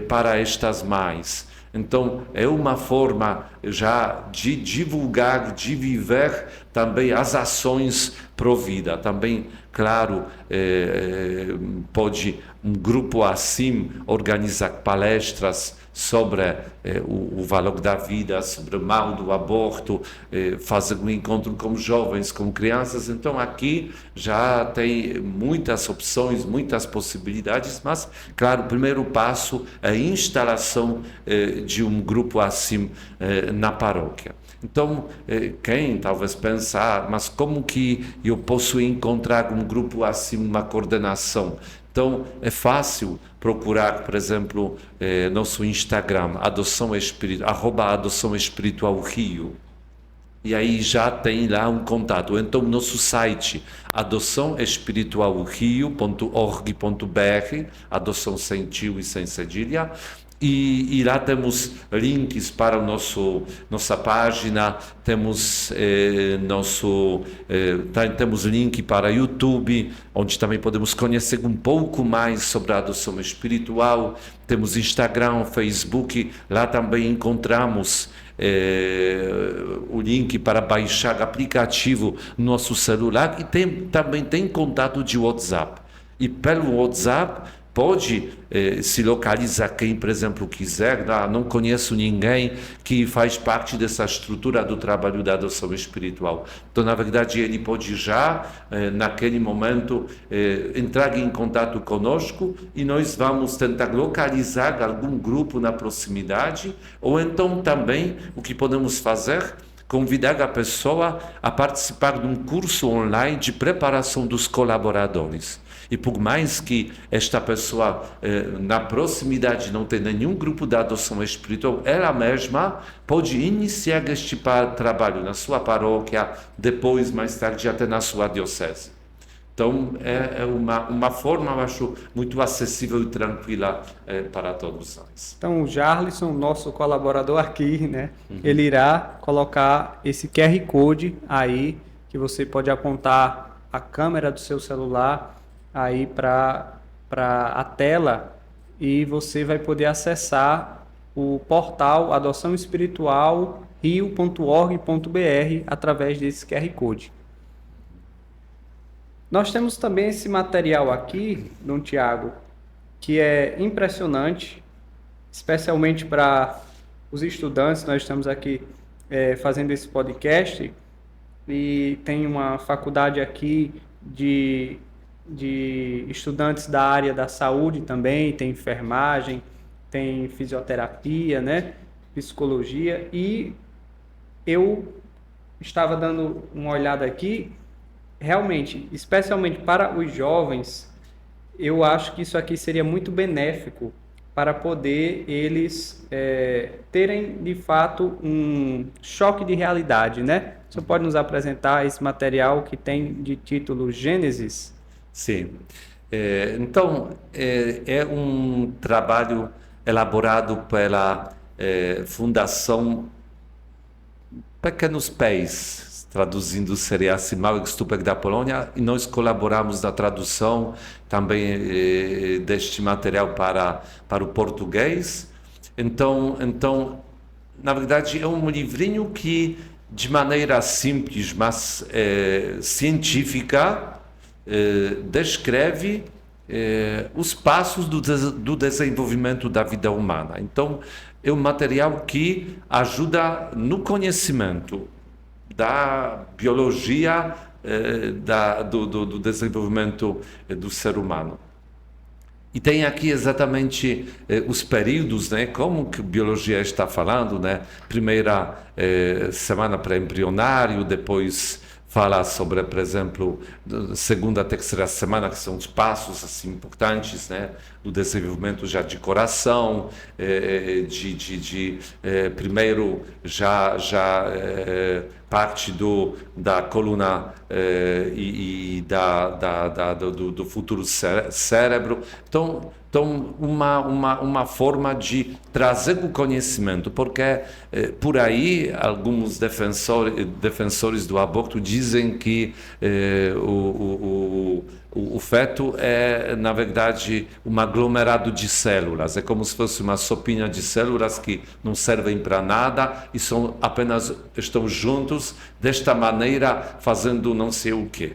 para estas mães. Então, é uma forma já de divulgar, de viver também as ações pró-vida. Também, claro, pode um grupo assim organizar palestras sobre o valor da vida, sobre o mal do aborto, fazer um encontro com jovens, com crianças. Então aqui já tem muitas opções, muitas possibilidades, mas, claro, o primeiro passo é a instalação de um grupo assim na paróquia. Então, quem talvez pensar, mas como que eu posso encontrar um grupo assim, uma coordenação? Então, é fácil procurar, por exemplo, nosso Instagram, @Adoção Espiritual Rio. E aí já tem lá um contato. Então, nosso site, adoçãoespiritualrio.org.br, adoção sem tio e sem cedilha. E lá temos links para nossa página, temos temos link para YouTube, onde também podemos conhecer um pouco mais sobre a adoção espiritual. Temos Instagram, Facebook, lá também encontramos o link para baixar aplicativo no nosso celular e também tem contato de WhatsApp. E pelo WhatsApp pode se localizar quem, por exemplo, quiser. Não conheço ninguém que faz parte dessa estrutura do trabalho da adoção espiritual. Então, na verdade, ele pode já, naquele momento, entrar em contato conosco e nós vamos tentar localizar algum grupo na proximidade, ou então também o que podemos fazer, convidar a pessoa a participar de um curso online de preparação dos colaboradores. E por mais que esta pessoa na proximidade não tenha nenhum grupo de adoção espiritual, ela mesma pode iniciar este trabalho na sua paróquia, depois, mais tarde, até na sua diocese. Então, é uma forma, eu acho, muito acessível e tranquila para todos nós. Então, o Jarlison, nosso colaborador aqui, né, ele irá colocar esse QR Code aí, que você pode apontar a câmera do seu celular aí para a tela, e você vai poder acessar o portal Adoção Espiritual rio.org.br através desse QR Code. Nós temos também esse material aqui, Dom Tiago, que é impressionante, especialmente para os estudantes. Nós estamos aqui fazendo esse podcast e tem uma faculdade aqui de estudantes da área da saúde também, tem enfermagem, tem fisioterapia, né, psicologia, e eu estava dando uma olhada aqui, realmente, especialmente para os jovens, eu acho que isso aqui seria muito benéfico para poder eles terem, de fato, um choque de realidade, né? Você pode nos apresentar esse material que tem de título Gênesis? Sim. Então, é um trabalho elaborado pela Fundação Pequenos Pés, traduzindo seria assim, Małych Stupek da Polônia, e nós colaboramos na tradução também deste material para o português. Então, na verdade, é um livrinho que, de maneira simples, mas científica, descreve os passos do desenvolvimento da vida humana. Então, é um material que ajuda no conhecimento da biologia, do desenvolvimento do ser humano. E tem aqui exatamente os períodos, né? Como que a biologia está falando, né? Primeira semana pré-embrionário, depois fala sobre, por exemplo, segunda, terceira semana, que são os passos assim importantes, né, do desenvolvimento já de coração, primeiro já parte da coluna do futuro cérebro. Então uma forma de trazer o conhecimento, porque por aí alguns defensores do aborto dizem que o feto é, na verdade, um aglomerado de células. É como se fosse uma sopinha de células que não servem para nada e estão juntos desta maneira, fazendo não sei o quê.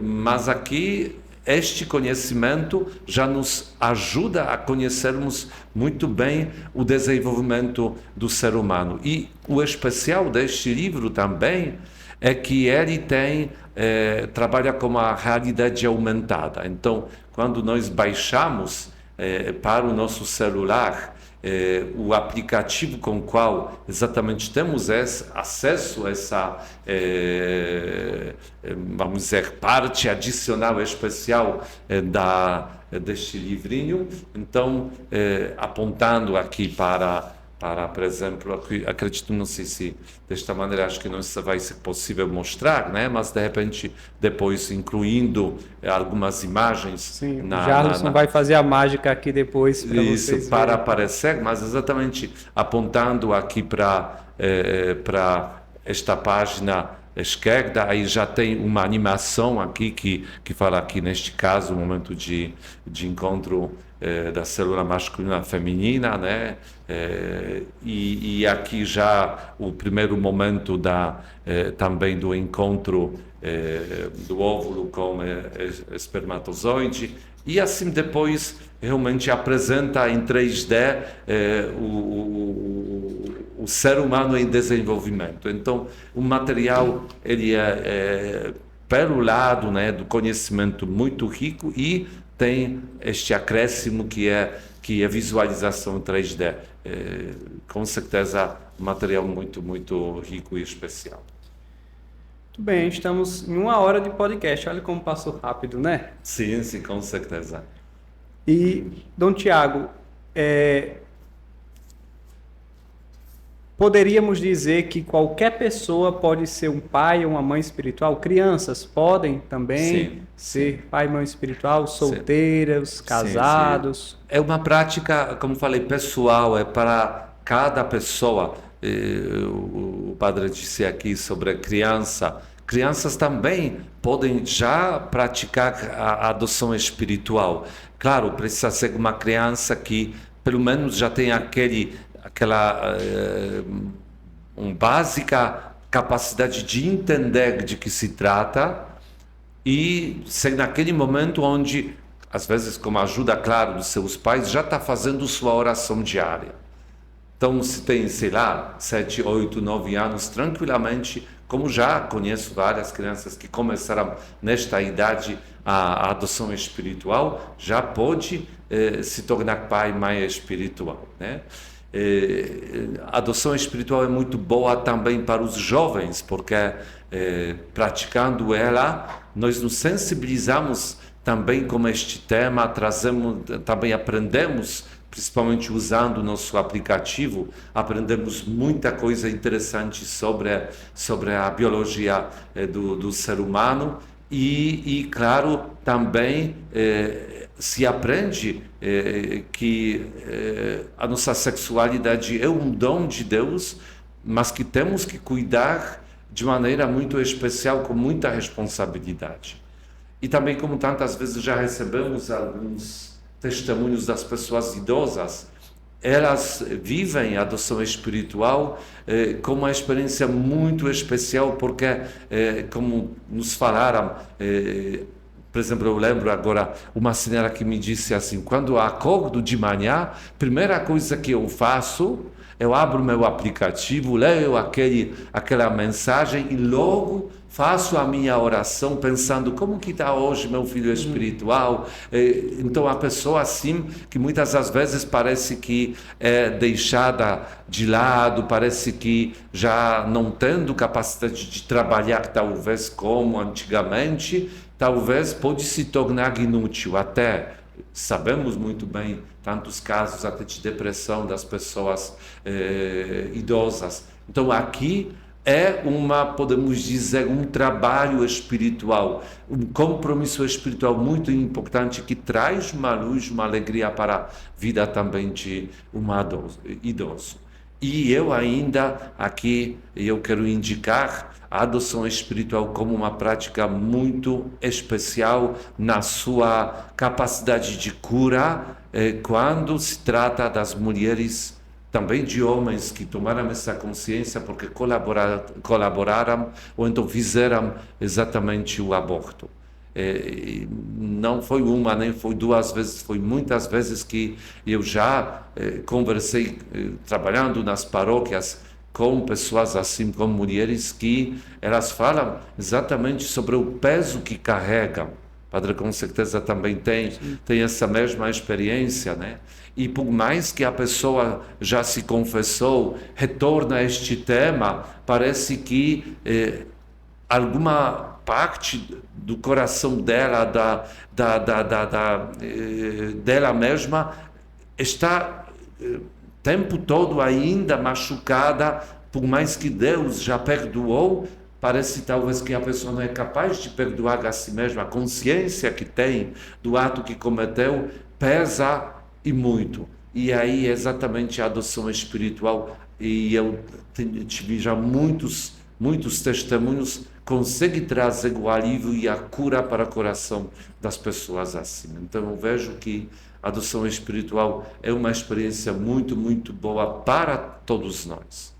Mas aqui este conhecimento já nos ajuda a conhecermos muito bem o desenvolvimento do ser humano. E o especial deste livro também é que ele trabalha com a realidade aumentada. Então, quando nós baixamos para o nosso celular o aplicativo com o qual exatamente temos acesso a essa, vamos dizer, parte adicional especial deste livrinho, então, apontando aqui para, por exemplo, acredito, não sei se desta maneira acho que não vai ser possível mostrar, né? Mas de repente depois incluindo algumas imagens. Sim, Jarlison vai fazer a mágica aqui depois para vocês. Isso, para aparecer, mas exatamente apontando aqui para esta página esquerda, aí já tem uma animação aqui que fala aqui, neste caso, o momento de encontro da célula masculina feminina, né? E aqui já o primeiro momento também do encontro do óvulo com espermatozoide, e assim depois realmente apresenta em 3D o ser humano em desenvolvimento. Então, o material ele pelo lado, né, do conhecimento muito rico, e tem este acréscimo que é visualização 3D. Com certeza, um material muito, muito rico e especial. Muito bem, estamos em 1 hora de podcast. Olha como passou rápido, né? Sim, com certeza. E, Dom Tiago, poderíamos dizer que qualquer pessoa pode ser um pai ou uma mãe espiritual? Crianças podem também ser pai e mãe espiritual, solteiros, casados? Sim. É uma prática, como falei, pessoal, é para cada pessoa. O padre disse aqui sobre a criança. Crianças também podem já praticar a adoção espiritual. Claro, precisa ser uma criança que pelo menos já tem aquela básica capacidade de entender de que se trata, e ser naquele momento onde, às vezes com a ajuda, claro, dos seus pais, já está fazendo sua oração diária. Então, se tem, sei lá, 7, 8, 9 anos, tranquilamente, como já conheço várias crianças que começaram nesta idade a adoção espiritual, já pode se tornar pai e mãe espiritual, né? A adoção espiritual é muito boa também para os jovens, porque praticando ela, nós nos sensibilizamos também com este tema, também aprendemos, principalmente usando o nosso aplicativo, aprendemos muita coisa interessante sobre a biologia do ser humano, e claro, também se aprende que a nossa sexualidade é um dom de Deus, mas que temos que cuidar de maneira muito especial, com muita responsabilidade. E também, como tantas vezes já recebemos alguns testemunhos das pessoas idosas, elas vivem a adoção espiritual com uma experiência muito especial, porque, como nos falaram, por exemplo, eu lembro agora uma senhora que me disse assim: quando acordo de manhã, a primeira coisa que eu faço eu abro meu aplicativo, leio aquela mensagem e logo faço a minha oração pensando como que está hoje meu filho espiritual. Então a pessoa assim, que muitas das vezes parece que é deixada de lado, parece que já não tendo capacidade de trabalhar talvez como antigamente, talvez pode se tornar inútil até. Sabemos muito bem tantos casos até de depressão das pessoas idosas. Então aqui é podemos dizer, um trabalho espiritual, um compromisso espiritual muito importante que traz uma luz, uma alegria para a vida também de um idoso. E eu ainda aqui, eu quero indicar a adoção espiritual como uma prática muito especial na sua capacidade de cura, quando se trata das mulheres, também de homens que tomaram essa consciência porque colaboraram ou então fizeram exatamente o aborto. Não foi uma, nem foi duas vezes, foi muitas vezes que eu já conversei, trabalhando nas paróquias, com pessoas assim, com mulheres que elas falam exatamente sobre o peso que carregam. Padre, com certeza também tem essa mesma experiência, né? E por mais que a pessoa já se confessou, retorna a este tema, parece que alguma parte do coração dela, dela mesma, está o tempo todo ainda machucada, por mais que Deus já perdoou. Parece talvez que a pessoa não é capaz de perdoar a si mesma. A consciência que tem do ato que cometeu pesa e muito. E aí exatamente a adoção espiritual, e eu tive já muitos testemunhos, consegue trazer o alívio e a cura para o coração das pessoas assim. Então eu vejo que a adoção espiritual é uma experiência muito, muito boa para todos nós.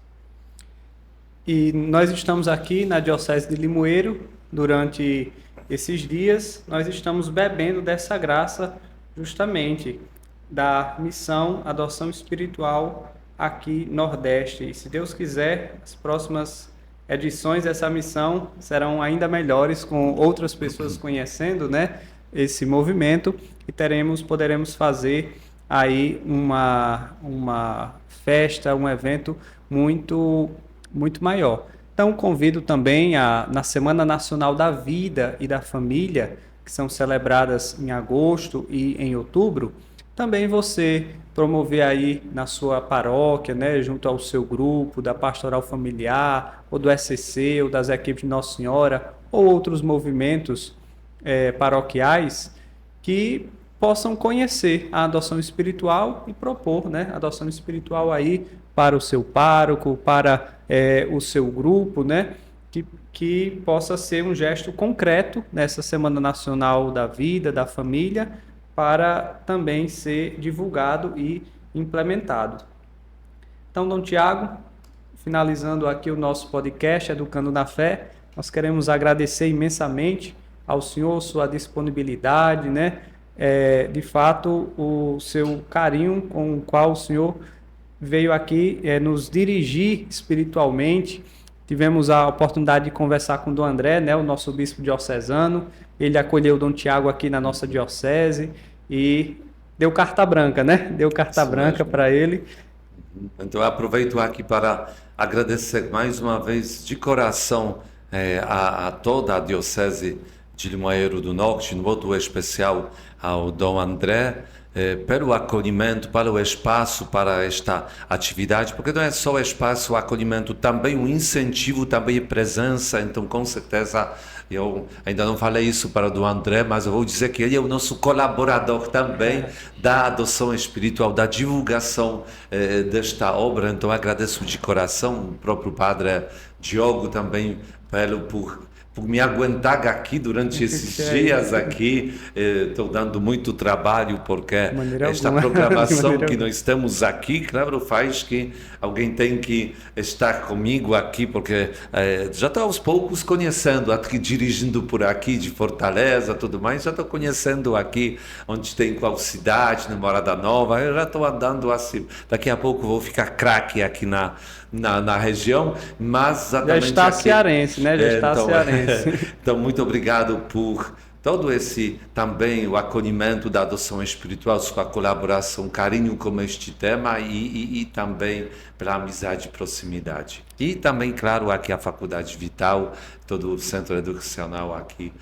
E nós estamos aqui na Diocese de Limoeiro, durante esses dias, nós estamos bebendo dessa graça justamente da missão Adoção Espiritual aqui Nordeste. E se Deus quiser, as próximas edições dessa missão serão ainda melhores, com outras pessoas conhecendo, né, esse movimento, e poderemos fazer aí uma festa, um evento muito maior. Então, convido também na Semana Nacional da Vida e da Família, que são celebradas em agosto e em outubro, também você promover aí na sua paróquia, né, junto ao seu grupo da Pastoral Familiar, ou do SCC, ou das equipes de Nossa Senhora, ou outros movimentos paroquiais, que possam conhecer a adoção espiritual e propor, né, a adoção espiritual aí para o seu pároco, para o seu grupo, né, que possa ser um gesto concreto nessa Semana Nacional da Vida, da Família, para também ser divulgado e implementado. Então, Dom Tiago, finalizando aqui o nosso podcast Educando na Fé, nós queremos agradecer imensamente ao senhor sua disponibilidade, né? De fato, o seu carinho com o qual o senhor veio aqui nos dirigir espiritualmente. Tivemos a oportunidade de conversar com o Dom André, né, o nosso bispo diocesano. Ele acolheu o Dom Tiago aqui na nossa diocese e deu carta branca, né? Deu carta branca para ele. Então, eu aproveito aqui para agradecer mais uma vez de coração a toda a diocese de Limoeiro do Norte, em modo especial ao Dom André, pelo acolhimento, para o espaço para esta atividade, porque não é só espaço, o acolhimento, também um incentivo, também presença. Então, com certeza, eu ainda não falei isso para o Dom André, mas eu vou dizer que ele é o nosso colaborador também da adoção espiritual, da divulgação desta obra. Então, agradeço de coração o próprio Padre Diogo também por me aguentar aqui durante esses dias aqui. Estou dando muito trabalho porque esta programação que nós temos aqui, claro, faz que alguém tem que estar comigo aqui, porque já estou aos poucos conhecendo, aqui dirigindo por aqui de Fortaleza, tudo mais, já estou conhecendo aqui onde tem qual cidade, na Morada Nova, eu já estou andando assim, daqui a pouco vou ficar craque aqui na região, mas já está aqui, cearense, né? Já está então, cearense. Então, muito obrigado por todo esse também o acolhimento da adoção espiritual, sua colaboração, carinho com este tema e também pela amizade e proximidade. E também, claro, aqui a Faculdade Vital, todo o centro educacional aqui,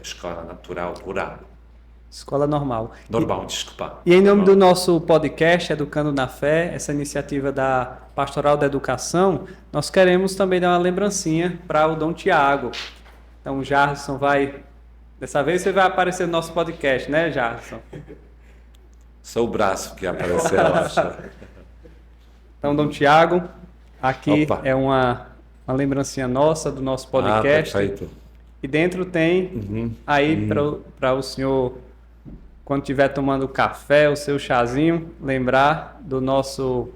Escola Natural Rural. Escola Normal. Desculpa. E em nome do nosso podcast Educando na Fé, essa iniciativa da Pastoral da Educação, nós queremos também dar uma lembrancinha para o Dom Tiago. Então o Jarson vai... Dessa vez você vai aparecer no nosso podcast, né, Jarson? Só o braço que apareceu, eu acho. Então, Dom Tiago, aqui é uma lembrancinha nossa do nosso podcast. Perfeito. E dentro tem para o senhor, quando estiver tomando café, o seu chazinho, lembrar do nosso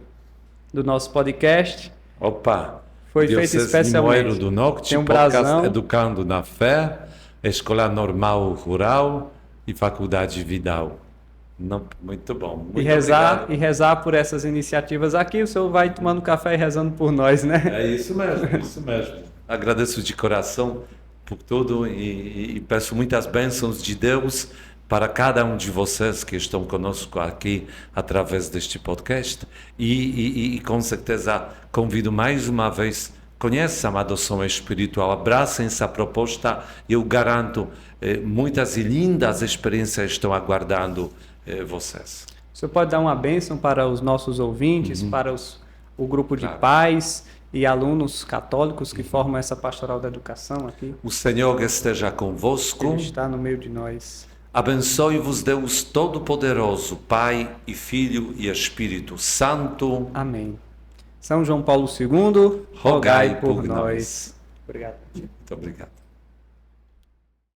podcast. Opa! Foi feito especialmente. Do Norte, tem um brasão. Educando na Fé, Escola Normal Rural e Faculdade Vidal. Não, muito bom. Muito obrigado. E rezar por essas iniciativas aqui. O senhor vai tomando café e rezando por nós, né? É isso mesmo, isso mesmo. Agradeço de coração por tudo e peço muitas bênçãos de Deus para cada um de vocês que estão conosco aqui através deste podcast e com certeza convido mais uma vez, conheçam a adoção espiritual, abracem essa proposta, eu garanto, muitas e lindas experiências estão aguardando vocês. O senhor pode dar uma bênção para os nossos ouvintes, para o grupo de pais e alunos católicos que formam essa pastoral da educação aqui? O Senhor esteja convosco. Ele está no meio de nós. Abençoe-vos Deus Todo-Poderoso, Pai e Filho e Espírito Santo. Amém. São João Paulo II, rogai por nós. Obrigado. Muito obrigado.